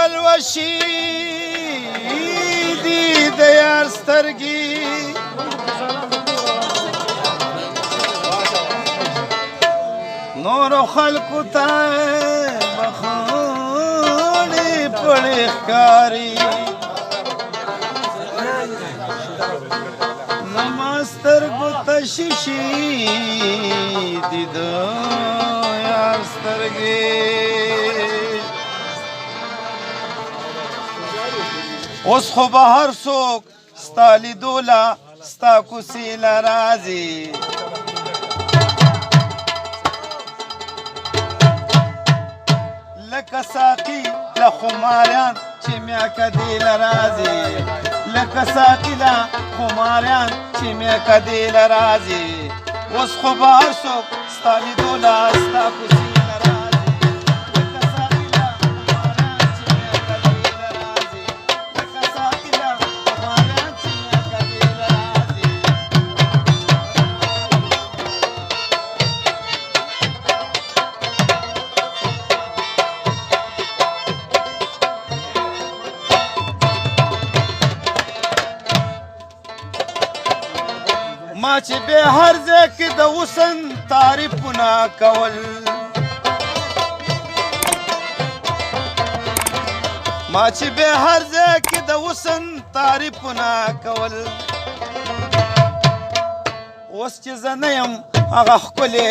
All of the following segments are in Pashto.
پلوشي دي د یار سترګې نورو خلکو ته بخاړې پړې ښکاري زما سترګو ته شیشې دي د یار سترګې اوس خو به هر څوک ستا لیدو له ستا کوڅې له راځي لکه ساقي له خماریان چې میاکدې له راځي لکه ساقي له خماریان چې میاکدې له راځي اوس خو به هر څوک ستا لیدو له ستا کوڅې ما چې به هر ځای کې د حسن تعریفونه کول ما چې به هر ځای کې د حسن تعریفونه کول اوس چې زه نه یم هغه ښکلې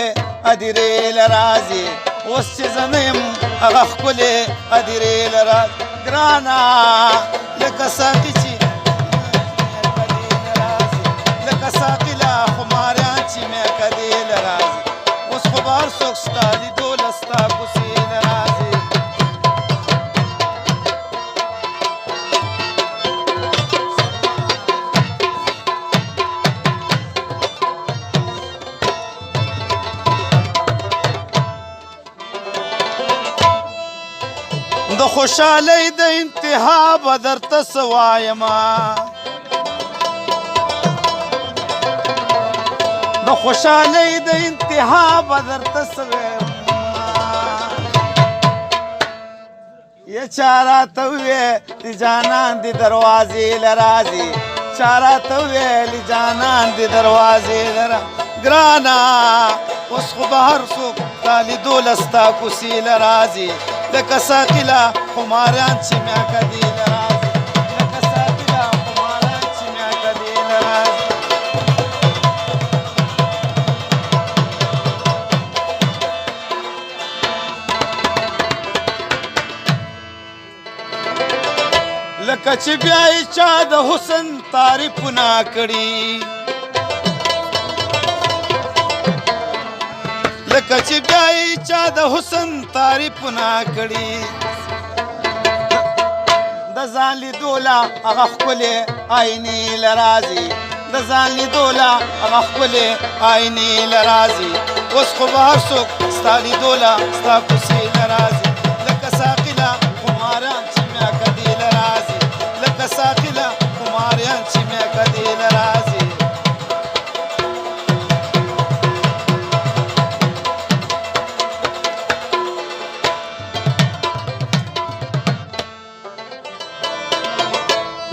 هدیرې له راځي اوس چې زه نه یم هغه ښکلې هدیرې له راځي ګرانه لکه ساقي چې لکه ساقي له خماریان چې میاکدې له راځي اوس خو به هر څوک ستا لیدو له ستا کوڅې له راځي د خوشحالۍ د انتها به درته څه وایمه د خوشحالۍ د انتها به درته څه وایمه یا چا راته وویل جانان دې دروازې له راځي چا راته وویل جانان دې دروازې له ګرانه اوس خو به هر څوک تا لیدو له ستا کوڅې له راځي لکه ساقي له خماریان چې میاکدې له راځي لکه ساقي له خماریان چې میاکدې له راځي لکه چې بیا یې چا د حسن تعریفونه کړي لکه چې بیا یې چا د حسن تعریفونه کړي د ځان لیدو له هغه ښکلې آینې له راځي د ځان لیدو له هغه ښکلې آینې له راځي اوس خو به هر څوک ستا لیدو له ستا کوڅې له راځي لکه ساقي له خماریان چې میاکدې له راځي لکه ساقي له خماریان چې میاکدې له راځي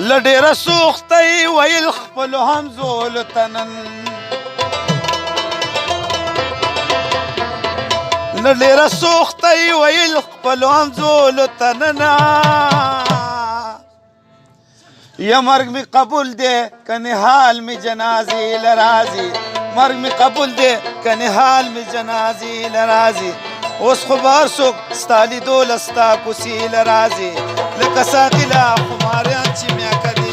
له ډېره سوخته یې ویل خپلو همزولو ته نن له ډېره سوخته یې ویل خپلو همزولو ته ننه یا مرګ مې قبول دی که نحال مې جنازې له راځي مرګ مې قبول دی که نحال مې جنازې له راځي اوس خو به هر څوک ستا لیدو له ستا کوڅې له راځي لکه ساقي له خماریان چې میاکدې